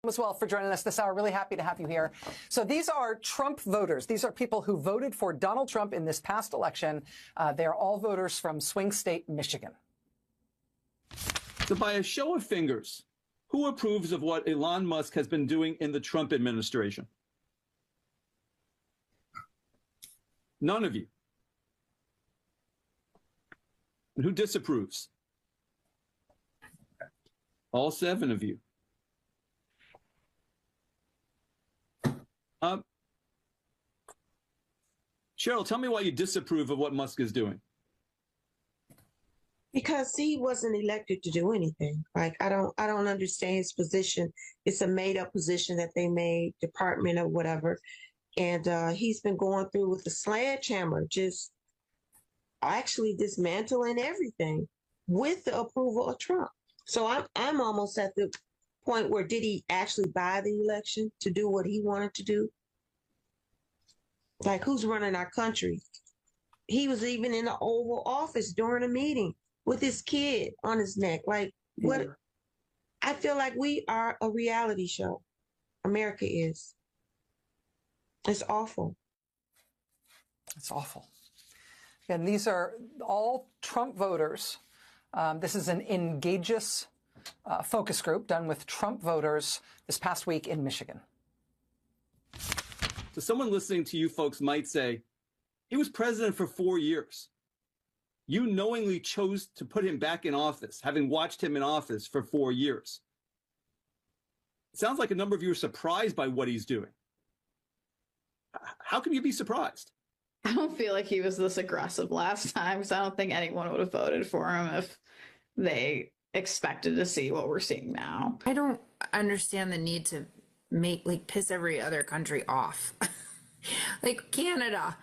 As well for joining us this hour. Really happy to have you here. So these are Trump voters. These are people who voted for Donald Trump in this past election. They're all voters from swing state Michigan. So by a show of fingers, who approves of what Elon Musk has been doing in the Trump administration? None of you. And who disapproves? All 7 of you. Cheryl, tell me why you disapprove of what Musk is doing. Because he wasn't elected to do anything. Like I don't understand his position. It's a made up position that they made, department or whatever. And he's been going through with the sledgehammer, just actually dismantling everything with the approval of Trump. So I'm almost at the point where did he actually buy the election to do what he wanted to do? Like, who's running our country? He was even in the Oval Office during a meeting with his kid on his neck. Like, what? I feel like we are a reality show. America is. It's awful. It's awful. And these are all Trump voters. This is an Engageous focus group done with Trump voters this past week in Michigan. So someone listening to you folks might say, he was president for 4 years. You knowingly chose to put him back in office, having watched him in office for 4 years. It sounds like a number of you are surprised by what he's doing. How can you be surprised? I don't feel like he was this aggressive last time, because I don't think anyone would have voted for him if they expected to see what we're seeing now. I don't understand the need to piss every other country off. Like Canada.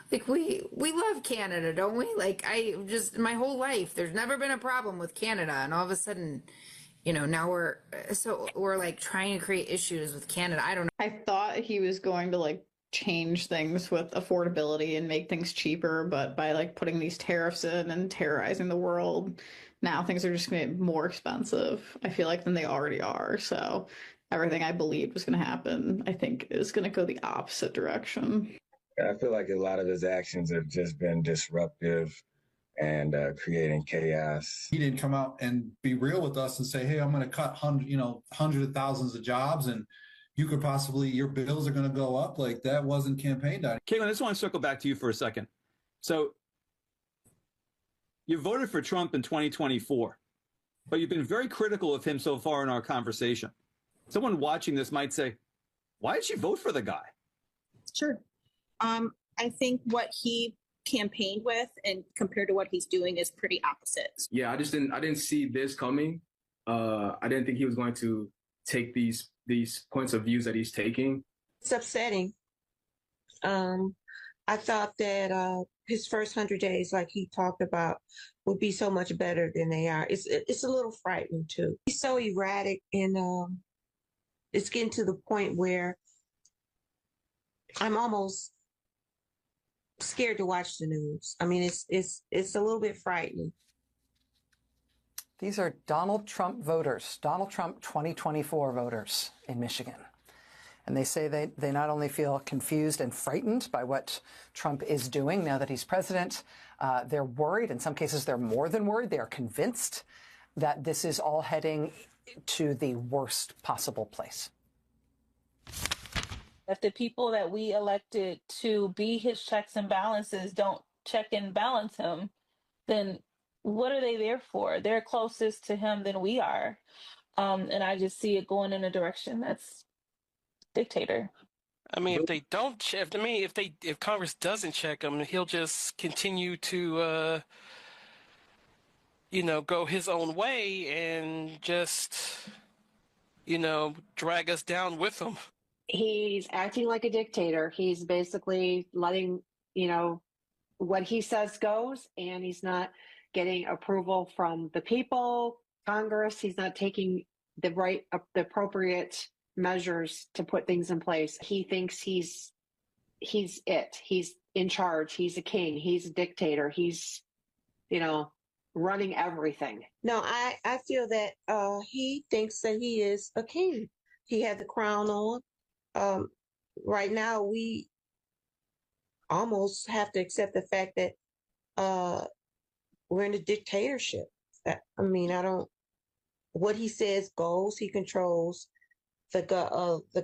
Like we love Canada, don't we? Like my whole life, there's never been a problem with Canada, and all of a sudden, now we're like trying to create issues with Canada. I don't know. I thought he was going to change things with affordability and make things cheaper, but by putting these tariffs in and terrorizing the world, now things are just going to get more expensive, I feel like, than they already are. So everything I believed was going to happen, I think, is going to go the opposite direction. I feel like a lot of his actions have just been disruptive and creating chaos. He didn't come out and be real with us and say, hey, I'm going to cut hundreds of thousands of jobs, and you could possibly, your bills are going to go up. Like, that wasn't campaigned on. Caitlin, I just want to circle back to you for a second. So you voted for Trump in 2024, but you've been very critical of him so far in our conversation. Someone watching this might say, why did you vote for the guy? Sure. I think what he campaigned with and compared to what he's doing is pretty opposite. Yeah, I didn't see this coming. I didn't think he was going to take these points of views that he's taking. It's upsetting. I thought that his first 100 days, like he talked about, would be so much better than they are. It's a little frightening too. He's so erratic, and it's getting to the point where I'm almost scared to watch the news. I mean, it's a little bit frightening. These are Donald Trump voters, Donald Trump 2024 voters in Michigan. And they say they not only feel confused and frightened by what Trump is doing now that he's president, they're worried. In some cases, they're more than worried. They are convinced that this is all heading to the worst possible place. If the people that we elected to be his checks and balances don't check and balance him, then what are they there for? They're closest to him than we are. And I just see it going in a direction that's dictator. I mean, if Congress doesn't check him, he'll just continue to, go his own way and just, drag us down with him. He's acting like a dictator. He's basically letting, what he says goes, and he's not getting approval from the people, Congress. He's not taking the appropriate measures to put things in place. He thinks he's it. He's in charge. He's a king. He's a dictator. He's, running everything. No, I feel that he thinks that he is a king. he had the crown on. Right now, we almost have to accept the fact that we're in a dictatorship. I mean, I don't. What he says goes. He controls the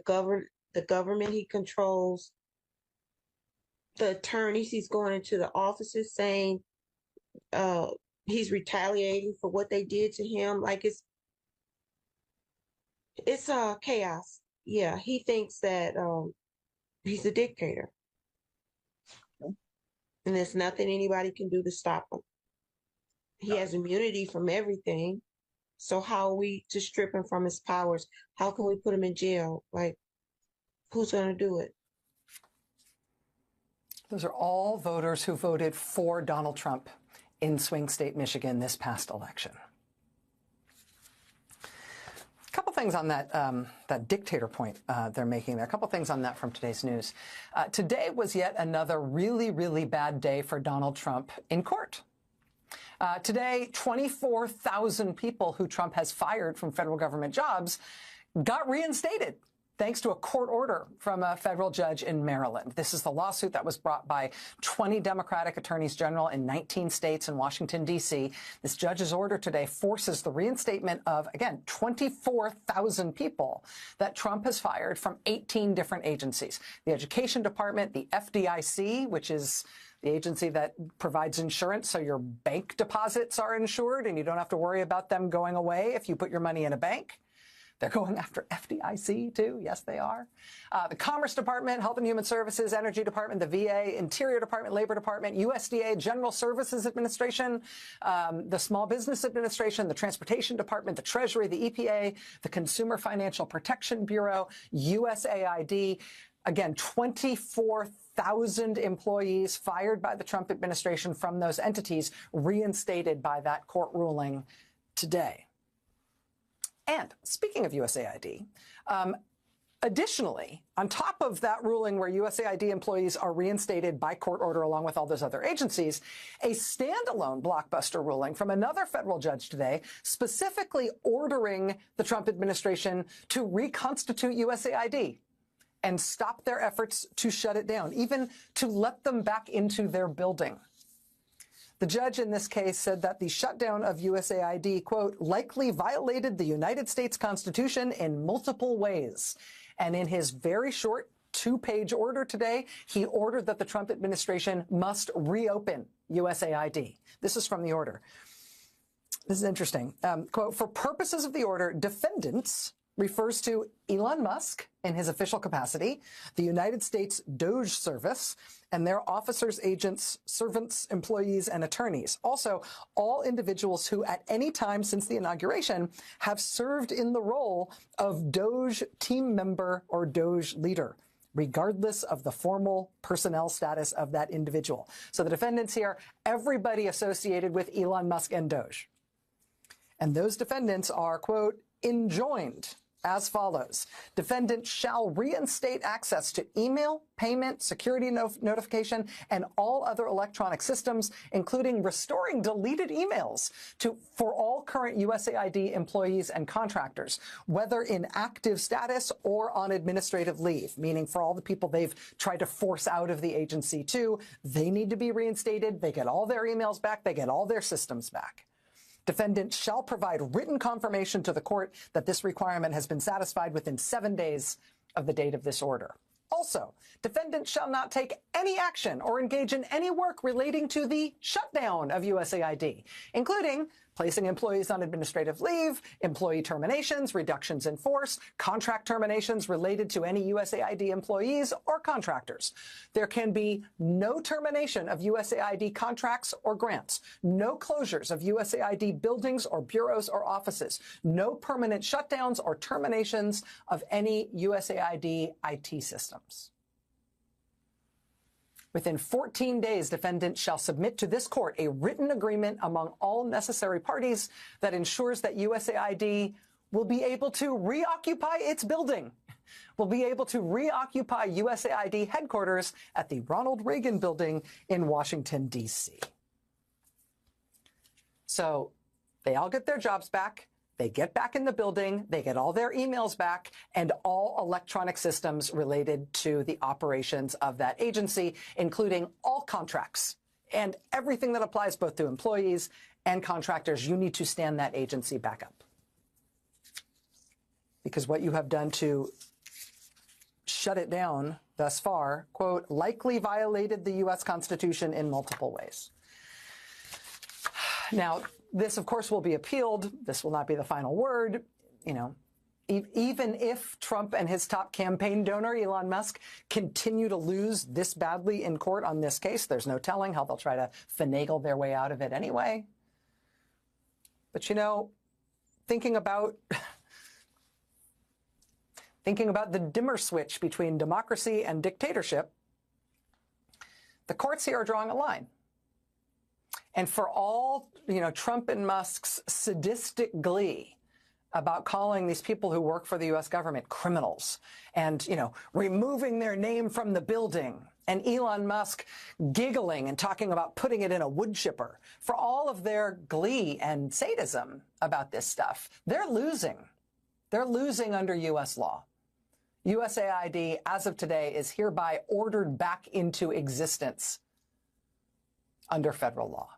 government. He controls the attorneys. He's going into the offices saying he's retaliating for what they did to him. Like it's chaos. Yeah, he thinks that he's a dictator, and there's nothing anybody can do to stop him. He has immunity from everything. So how are we to strip him from his powers? How can we put him in jail? Like, who's going to do it? Those are all voters who voted for Donald Trump in swing state Michigan this past election. A couple things on that dictator point they're making there. A couple things on that from today's news. Today was yet another really, really bad day for Donald Trump in court. Today, 24,000 people who Trump has fired from federal government jobs got reinstated thanks to a court order from a federal judge in Maryland. This is the lawsuit that was brought by 20 Democratic attorneys general in 19 states and Washington, D.C. This judge's order today forces the reinstatement of, again, 24,000 people that Trump has fired from 18 different agencies. The Education Department, the FDIC, which is the agency that provides insurance so your bank deposits are insured and you don't have to worry about them going away if you put your money in a bank. They're going after FDIC, too. Yes, they are. The Commerce Department, Health and Human Services, Energy Department, the VA, Interior Department, Labor Department, USDA, General Services Administration, the Small Business Administration, the Transportation Department, the Treasury, the EPA, the Consumer Financial Protection Bureau, USAID. Again, 24,000 employees fired by the Trump administration from those entities reinstated by that court ruling today. And speaking of USAID, additionally, on top of that ruling where USAID employees are reinstated by court order along with all those other agencies, a standalone blockbuster ruling from another federal judge today specifically ordering the Trump administration to reconstitute USAID and stop their efforts to shut it down, even to let them back into their building. The judge in this case said that the shutdown of USAID, quote, likely violated the United States Constitution in multiple ways. And in his very short two-page order today, he ordered that the Trump administration must reopen USAID. This is from the order. This is interesting. Quote, for purposes of the order, defendants refers to Elon Musk in his official capacity, the United States DOJ service, and their officers, agents, servants, employees, and attorneys. Also, all individuals who at any time since the inauguration have served in the role of DOJ team member or DOJ leader, regardless of the formal personnel status of that individual. So the defendants here, everybody associated with Elon Musk and DOJ. And those defendants are, quote, enjoined as follows. Defendant shall reinstate access to email, payment, security notification, and all other electronic systems, including restoring deleted emails for all current USAID employees and contractors, whether in active status or on administrative leave, meaning for all the people they've tried to force out of the agency too, they need to be reinstated. They get all their emails back. They get all their systems back. Defendant shall provide written confirmation to the court that this requirement has been satisfied within 7 days of the date of this order. Also, defendant shall not take any action or engage in any work relating to the shutdown of USAID, including placing employees on administrative leave, employee terminations, reductions in force, contract terminations related to any USAID employees or contractors. There can be no termination of USAID contracts or grants, no closures of USAID buildings or bureaus or offices, no permanent shutdowns or terminations of any USAID IT systems. Within 14 days, defendant shall submit to this court a written agreement among all necessary parties that ensures that USAID will be able to reoccupy its building, will be able to reoccupy USAID headquarters at the Ronald Reagan Building in Washington, D.C. So they all get their jobs back. They get back in the building, they get all their emails back, and all electronic systems related to the operations of that agency, including all contracts and everything that applies both to employees and contractors. You need to stand that agency back up. Because what you have done to shut it down thus far, quote, likely violated the U.S. Constitution in multiple ways. Now, this, of course, will be appealed. This will not be the final word. You know, even if Trump and his top campaign donor, Elon Musk, continue to lose this badly in court on this case, there's no telling how they'll try to finagle their way out of it anyway. But, you know, thinking about the dimmer switch between democracy and dictatorship, the courts here are drawing a line. And for all, you know, Trump and Musk's sadistic glee about calling these people who work for the U.S. government criminals and, you know, removing their name from the building, and Elon Musk giggling and talking about putting it in a wood chipper, for all of their glee and sadism about this stuff, they're losing. They're losing under U.S. law. USAID, as of today, is hereby ordered back into existence under federal law.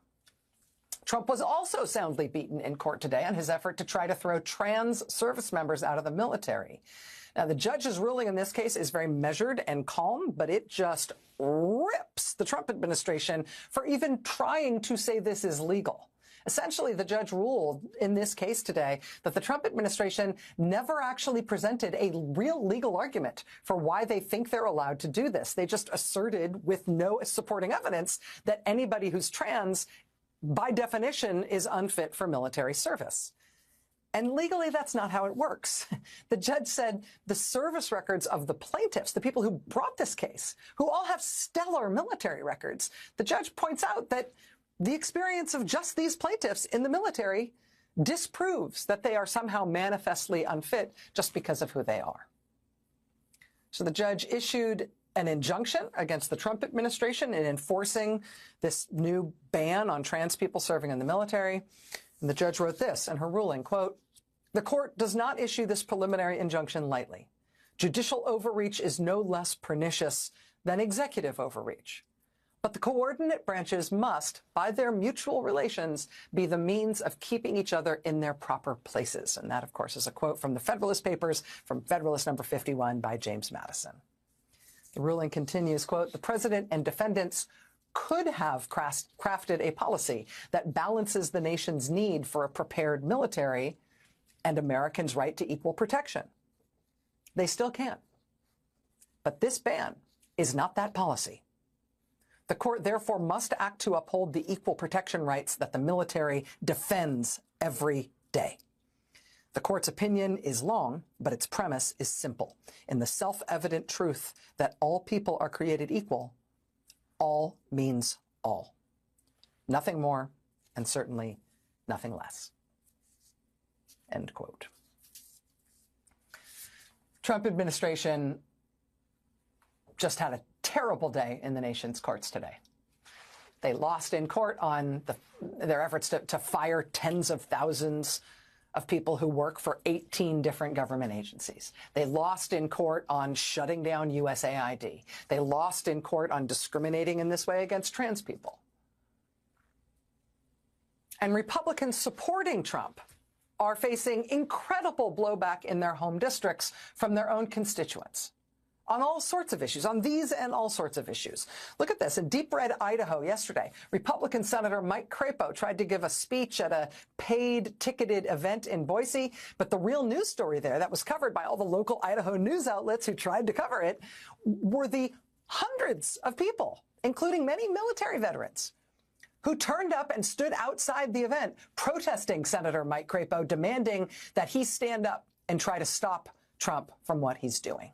Trump was also soundly beaten in court today on his effort to try to throw trans service members out of the military. Now, the judge's ruling in this case is very measured and calm, but it just rips the Trump administration for even trying to say this is legal. Essentially, the judge ruled in this case today that the Trump administration never actually presented a real legal argument for why they think they're allowed to do this. They just asserted with no supporting evidence that anybody who's trans, by definition, is unfit for military service. And legally, that's not how it works. The judge said the service records of the plaintiffs, the people who brought this case, who all have stellar military records, the judge points out that the experience of just these plaintiffs in the military disproves that they are somehow manifestly unfit just because of who they are. So the judge issued an injunction against the Trump administration in enforcing this new ban on trans people serving in the military. And the judge wrote this in her ruling, quote, "The court does not issue this preliminary injunction lightly. Judicial overreach is no less pernicious than executive overreach. But the coordinate branches must, by their mutual relations, be the means of keeping each other in their proper places." And that, of course, is a quote from the Federalist Papers, from Federalist number 51 by James Madison. The ruling continues, quote, "The president and defendants could have crafted a policy that balances the nation's need for a prepared military and Americans' right to equal protection. They still can. But this ban is not that policy. The court therefore must act to uphold the equal protection rights that the military defends every day. The court's opinion is long, but its premise is simple. In the self-evident truth that all people are created equal, all means all. Nothing more, and certainly nothing less." End quote. Trump administration just had a terrible day in the nation's courts today. They lost in court on their efforts to fire tens of thousands of people who work for 18 different government agencies. They lost in court on shutting down USAID. They lost in court on discriminating in this way against trans people. And Republicans supporting Trump are facing incredible blowback in their home districts from their own constituents on all sorts of issues, on these and all sorts of issues. Look at this. In Deep Red, Idaho yesterday, Republican Senator Mike Crapo tried to give a speech at a paid ticketed event in Boise, but the real news story there that was covered by all the local Idaho news outlets who tried to cover it were the hundreds of people, including many military veterans, who turned up and stood outside the event protesting Senator Mike Crapo, demanding that he stand up and try to stop Trump from what he's doing.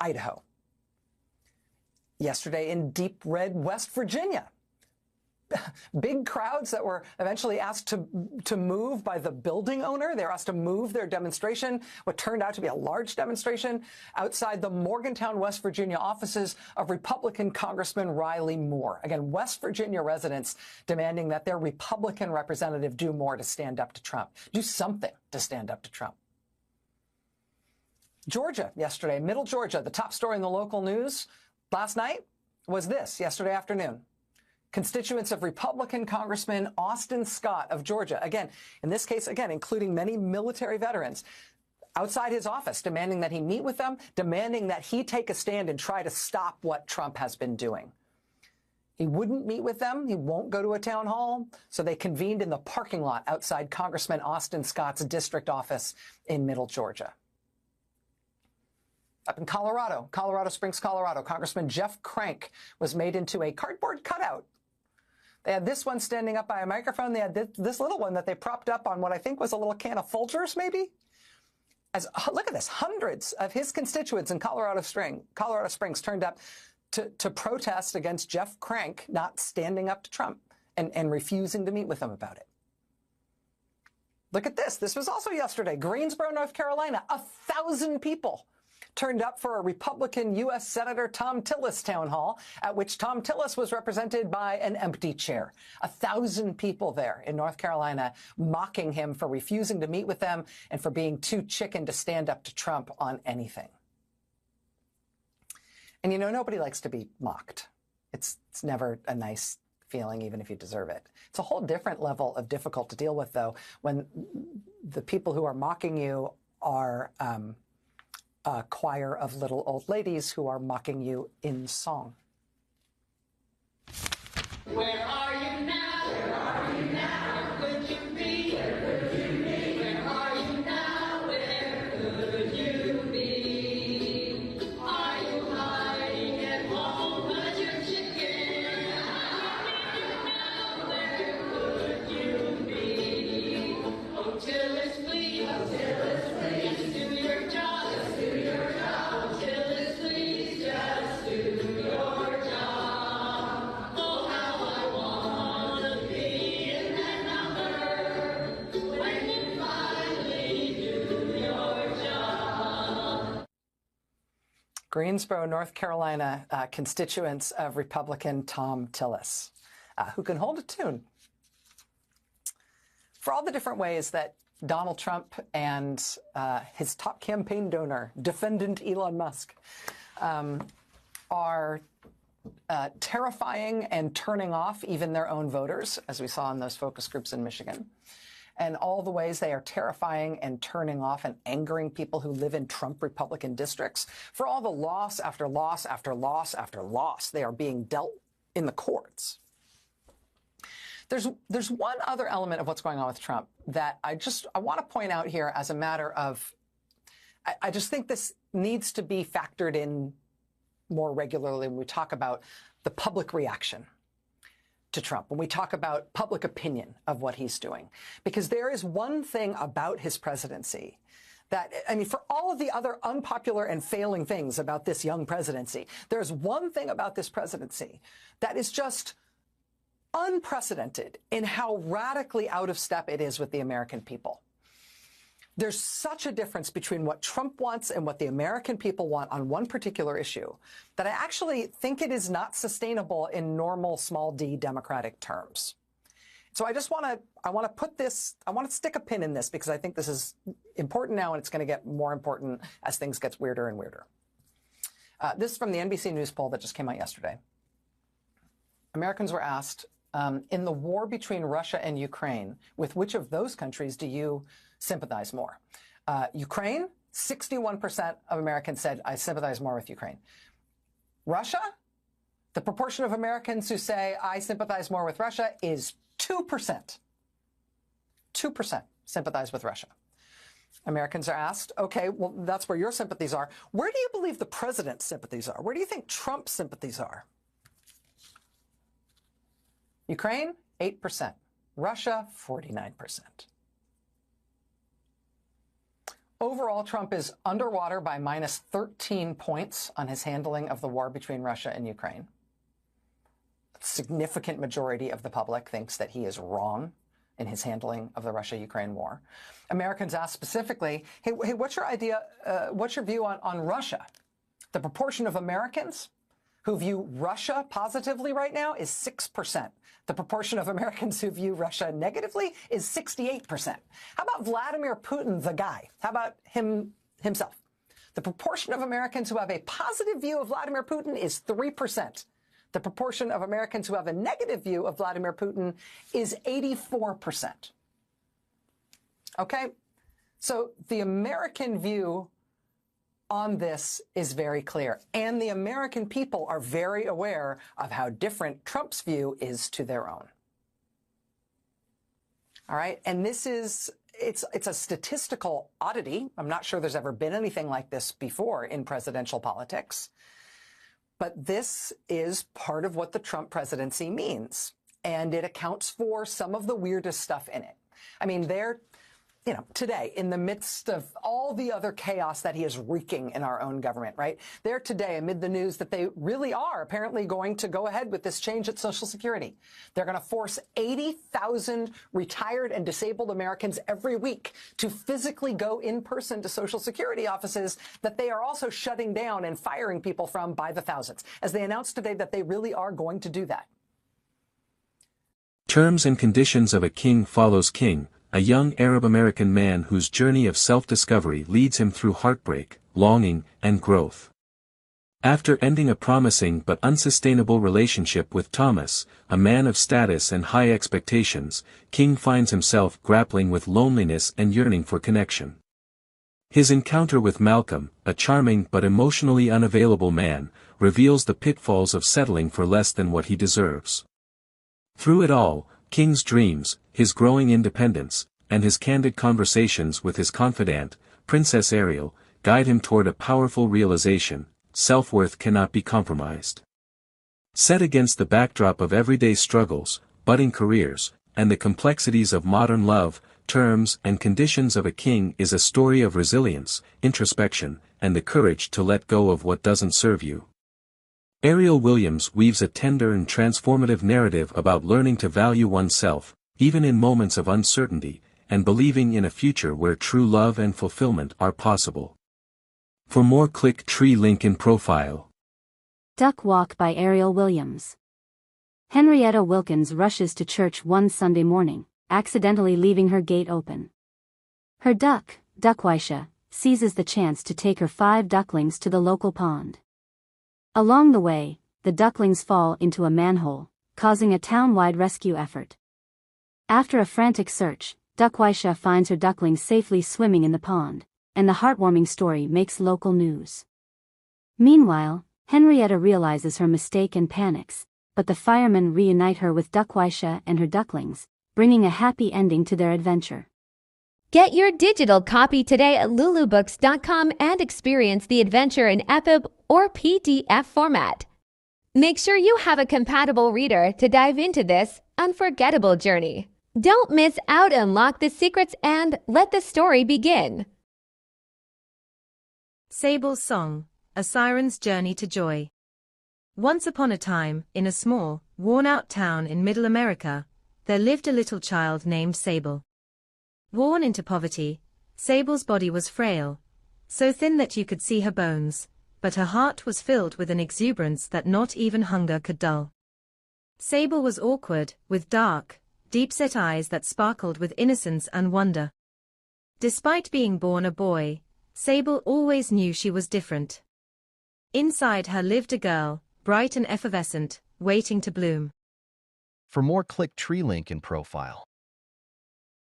Idaho. Yesterday in Deep Red, West Virginia, big crowds that were eventually asked to move by the building owner. They were asked to move their demonstration, what turned out to be a large demonstration, outside the Morgantown, West Virginia offices of Republican Congressman Riley Moore. Again, West Virginia residents demanding that their Republican representative do more to stand up to Trump, do something to stand up to Trump. Georgia yesterday, Middle Georgia, the top story in the local news last night was this, yesterday afternoon. Constituents of Republican Congressman Austin Scott of Georgia, again, in this case, again, including many military veterans, outside his office, demanding that he meet with them, demanding that he take a stand and try to stop what Trump has been doing. He wouldn't meet with them. He won't go to a town hall. So they convened in the parking lot outside Congressman Austin Scott's district office in Middle Georgia. Up in Colorado, Colorado Springs, Colorado, Congressman Jeff Crank was made into a cardboard cutout. They had this one standing up by a microphone. They had this little one that they propped up on what I think was a little can of Folgers, maybe. Look at this. Hundreds of his constituents in Colorado Springs turned up to protest against Jeff Crank not standing up to Trump and refusing to meet with him about it. Look at this. This was also yesterday. Greensboro, North Carolina, 1,000 people turned up for a Republican U.S. Senator Thom Tillis town hall, at which Thom Tillis was represented by an empty chair. 1,000 people there in North Carolina mocking him for refusing to meet with them and for being too chicken to stand up to Trump on anything. And, you know, nobody likes to be mocked. It's never a nice feeling, even if you deserve it. It's a whole different level of difficult to deal with, though, when the people who are mocking you are a choir of little old ladies who are mocking you in song. Where are you now? Where are you now? Where could you be? Where could you be? Where are you now? Where could you be? Are you hiding at home? But you're chicken. Where could you be? Oh, Tillis, please. Oh, Tillis, please. Just do your job. Just do your job. Oh, Tillis, please. Just do your job. Oh, how I want to be in that number when you finally do your job. Greensboro, North Carolina, constituents of Republican Thom Tillis, who can hold a tune. For all the different ways that Donald Trump and his top campaign donor, defendant Elon Musk, are terrifying and turning off even their own voters, as we saw in those focus groups in Michigan, and all the ways they are terrifying and turning off and angering people who live in Trump Republican districts, for all the loss after loss after loss after loss they are being dealt in the courts. There's one other element of what's going on with Trump that I want to point out here as a matter of, I just think this needs to be factored in more regularly when we talk about the public reaction to Trump, when we talk about public opinion of what he's doing. Because there is one thing about his presidency that, I mean, for all of the other unpopular and failing things about this young presidency, there's one thing about this presidency that is just unprecedented in how radically out of step it is with the American people. There's such a difference between what Trump wants and what the American people want on one particular issue that I actually think it is not sustainable in normal small d democratic terms. So I want to stick a pin in this because I think this is important now and it's going to get more important as things get weirder and weirder. This is from the NBC News poll that just came out yesterday. Americans were asked, in the war between Russia and Ukraine, with which of those countries do you sympathize more? Ukraine, 61% of Americans said, I sympathize more with Ukraine. Russia, the proportion of Americans who say, I sympathize more with Russia is 2%. 2% sympathize with Russia. Americans are asked, okay, well, that's where your sympathies are. Where do you believe the president's sympathies are? Where do you think Trump's sympathies are? Ukraine, 8%. Russia, 49%. Overall, Trump is underwater by minus 13 points on his handling of the war between Russia and Ukraine. significant majority of the public thinks that he is wrong in his handling of the Russia-Ukraine war. Americans asked specifically, hey, what's your idea, what's your view on Russia? The proportion of Americans who view Russia positively right now is 6%. The proportion of Americans who view Russia negatively is 68%. How about Vladimir Putin, the guy? How about himself? The proportion of Americans who have a positive view of Vladimir Putin is 3%. The proportion of Americans who have a negative view of Vladimir Putin is 84%. Okay? So the American view on this is very clear. And the American people are very aware of how different Trump's view is to their own. All right? And this is, it's a statistical oddity. I'm not sure there's ever been anything like this before in presidential politics. But this is part of what the Trump presidency means. And it accounts for some of the weirdest stuff in it. I mean, today, in the midst of all the other chaos that he is wreaking in our own government, right? They're today amid the news that they really are apparently going to go ahead with this change at Social Security. They're going to force 80,000 retired and disabled Americans every week to physically go in person to Social Security offices that they are also shutting down and firing people from by the thousands, as they announced today that they really are going to do that. Terms and conditions of a king follows king. A young Arab-American man whose journey of self-discovery leads him through heartbreak, longing, and growth. After ending a promising but unsustainable relationship with Thomas, a man of status and high expectations, King finds himself grappling with loneliness and yearning for connection. His encounter with Malcolm, a charming but emotionally unavailable man, reveals the pitfalls of settling for less than what he deserves. Through it all, King's dreams, his growing independence, and his candid conversations with his confidant, Princess Ariel, guide him toward a powerful realization: self-worth cannot be compromised. Set against the backdrop of everyday struggles, budding careers, and the complexities of modern love, Terms and Conditions of a King is a story of resilience, introspection, and the courage to let go of what doesn't serve you. Ariel Williams weaves a tender and transformative narrative about learning to value oneself, even in moments of uncertainty, and believing in a future where true love and fulfillment are possible. For more, click tree link in profile. Duck Walk by Ariel Williams. Henrietta Wilkins rushes to church one Sunday morning, accidentally leaving her gate open. Her duck, Duckwaisha, seizes the chance to take her 5 ducklings to the local pond. Along the way, the ducklings fall into a manhole, causing a town-wide rescue effort. After a frantic search, Duckwaisha finds her ducklings safely swimming in the pond, and the heartwarming story makes local news. Meanwhile, Henrietta realizes her mistake and panics, but the firemen reunite her with Duckwaisha and her ducklings, bringing a happy ending to their adventure. Get your digital copy today at lulubooks.com and experience the adventure in EPUB or PDF format. Make sure you have a compatible reader to dive into this unforgettable journey. Don't miss out, unlock the secrets, and let the story begin. Sable's Song, A Siren's Journey to Joy. Once upon a time, in a small, worn-out town in Middle America, there lived a little child named Sable. Born into poverty, Sable's body was frail, so thin that you could see her bones, but her heart was filled with an exuberance that not even hunger could dull. Sable was awkward, with dark, deep-set eyes that sparkled with innocence and wonder. Despite being born a boy, Sable always knew she was different. Inside her lived a girl, bright and effervescent, waiting to bloom. For more, click tree link in profile.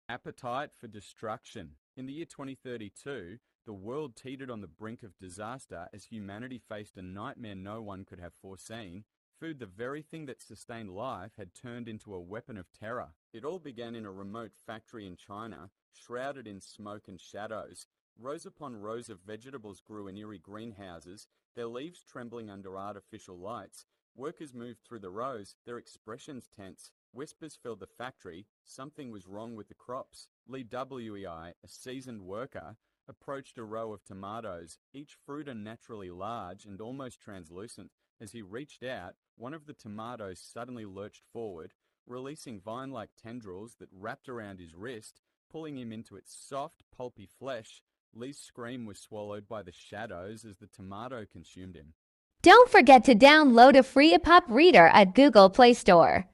Appetite for destruction. In the year 2032, the world teetered on the brink of disaster as humanity faced a nightmare no one could have foreseen. Food, the very thing that sustained life, had turned into a weapon of terror. It all began in a remote factory in China, shrouded in smoke and shadows. Rows upon rows of vegetables grew in eerie greenhouses, their leaves trembling under artificial lights. Workers moved through the rows, their expressions tense. Whispers filled the factory. Something was wrong with the crops. Lee Wei, a seasoned worker, approached a row of tomatoes, each fruit unnaturally large and almost translucent. As he reached out, one of the tomatoes suddenly lurched forward, releasing vine-like tendrils that wrapped around his wrist, pulling him into its soft, pulpy flesh. Lee's scream was swallowed by the shadows as the tomato consumed him. Don't forget to download a free EPUB Reader at Google Play Store.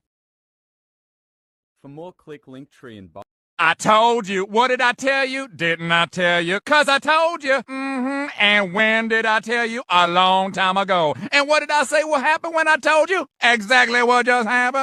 For more, click Linktree and I told you. What did I tell you? Didn't I tell you? 'Cause I told you. And when did I tell you? A long time ago. And what did I say will happen when I told you? Exactly what just happened.